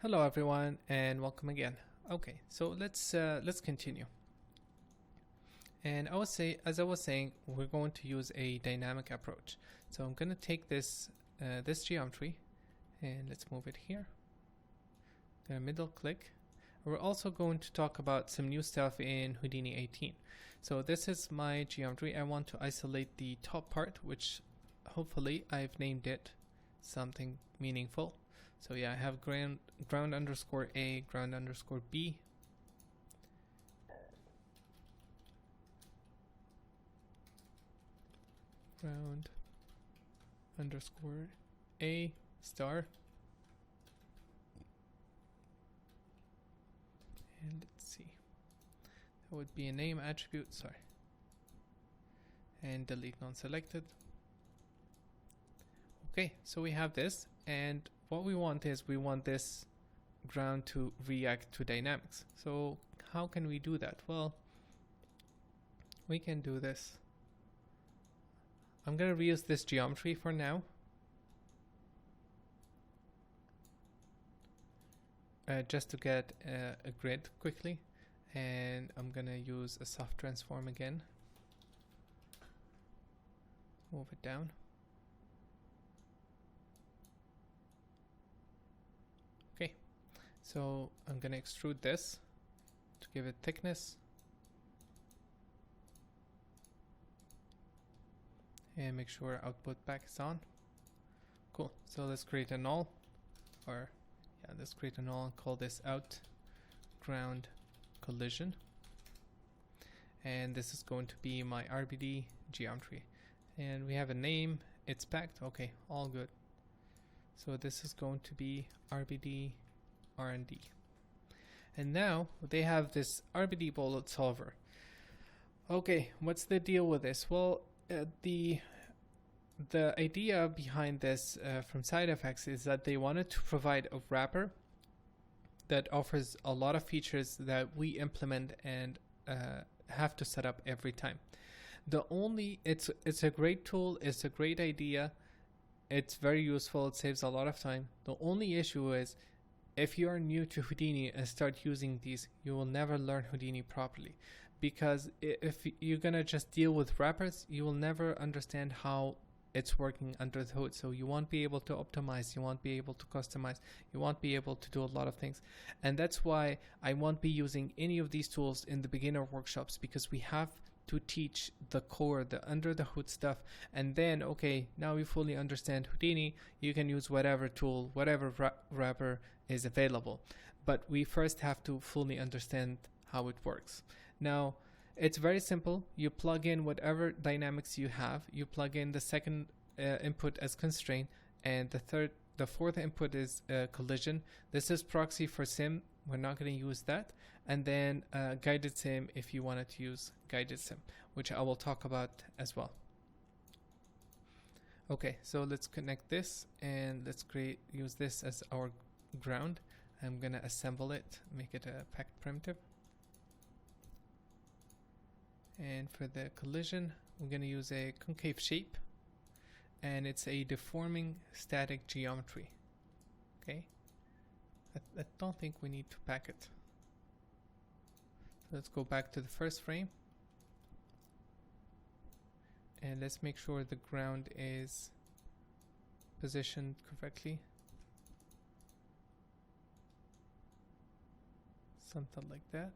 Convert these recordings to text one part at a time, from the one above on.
Hello everyone and welcome again. Okay, so let's continue. And as I was saying, we're going to use a dynamic approach. So I'm going to take this geometry and let's move it here. Then middle click. We're also going to talk about some new stuff in Houdini 18. So this is my geometry. I want to isolate the top part, which hopefully I've named it something meaningful. So yeah, I have ground underscore A, ground underscore B. Ground underscore A star. And let's see. That would be a name attribute, sorry. And delete non-selected. Okay, so we have this, and what we want is we want this ground to react to dynamics. So how can we do that? Well, we can do this. I'm going to reuse this geometry for now. Just to get a grid quickly. And I'm going to use a soft transform again. Move it down. Okay, so I'm going to extrude this to give it thickness. And make sure output back is on. Cool, so let's create a null. Let's create a null and call this out ground collision. And this is going to be my RBD geometry. And we have a name, it's packed, okay, all good. So this is going to be RBD R&D. And now they have this RBD bullet solver. Okay, what's the deal with this? Well, the idea behind this from side effects is that they wanted to provide a wrapper that offers a lot of features that we implement and have to set up every time. It's a great tool, it's a great idea, it's very useful, it saves a lot of time. The only issue is if you are new to Houdini and start using these, you will never learn Houdini properly, because if you're gonna just deal with wrappers, you will never understand how it's working under the hood. So you won't be able to optimize, you won't be able to customize, you won't be able to do a lot of things. And that's why I won't be using any of these tools in the beginner workshops, because we have to teach the core, the under the hood stuff, and then okay, now you fully understand Houdini, you can use whatever tool, whatever wrapper is available. But we first have to fully understand how it works. Now it's very simple. You plug in whatever dynamics you have, you plug in the second input as constraint, and the fourth input is collision. This is proxy for sim, we're not going to use that. And then guided sim if you wanted to use guided sim, which I will talk about as well. Okay, so let's connect this and let's use this as our ground. I'm going to assemble it, make it a packed primitive. And for the collision, we're going to use a concave shape, and it's a deforming static geometry. Okay, I don't think we need to pack it. Let's go back to the first frame, and let's make sure the ground is positioned correctly. Something like that.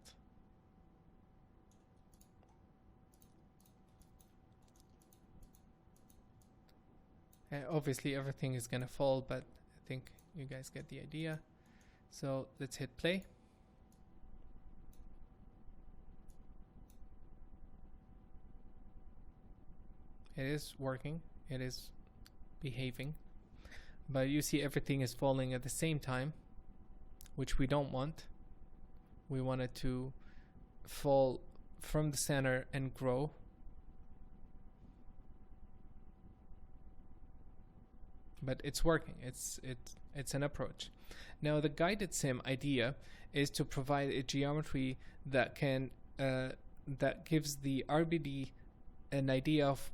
Obviously everything is gonna fall, but I think you guys get the idea. So let's hit play. It is working, it is behaving, but you see everything is falling at the same time, which we don't want. We want it to fall from the center and grow. But it's working, it's an approach. Now the guided sim idea is to provide a geometry that can that gives the RBD an idea of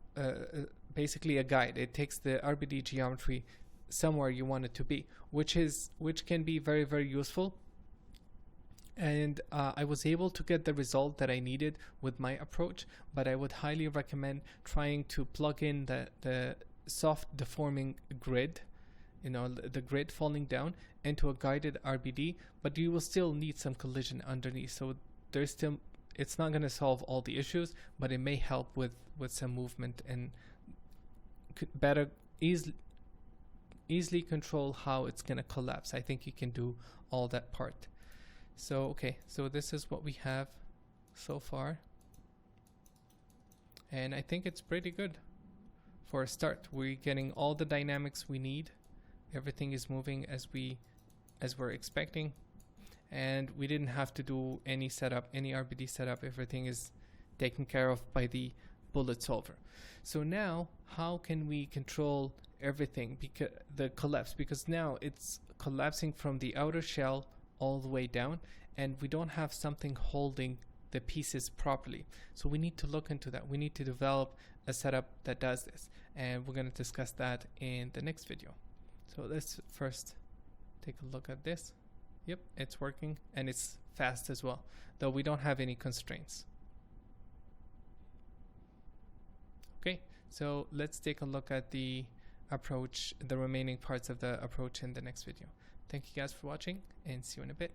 basically a guide. It takes the RBD geometry somewhere you want it to be, which can be very, very useful. And I was able to get the result that I needed with my approach, but I would highly recommend trying to plug in the soft deforming grid, the grid falling down into a guided RBD, but you will still need some collision underneath. So it's not going to solve all the issues, but it may help with some movement and easily control how it's going to collapse. I think you can do all that part. So okay, so this is what we have so far, and I think it's pretty good for a start. We're getting all the dynamics we need. Everything is moving as we're expecting, and we didn't have to do any setup, any RBD setup. Everything is taken care of by the bullet solver. So now how can we control everything, because the collapse, because now it's collapsing from the outer shell all the way down, and we don't have something holding the pieces properly. So we need to look into that. We need to develop a setup that does this, and we're going to discuss that in the next video. So let's first take a look at this. Yep, it's working, and it's fast as well, though we don't have any constraints. Okay, so let's take a look at the approach, the remaining parts of the approach in the next video. Thank you guys for watching, and see you in a bit.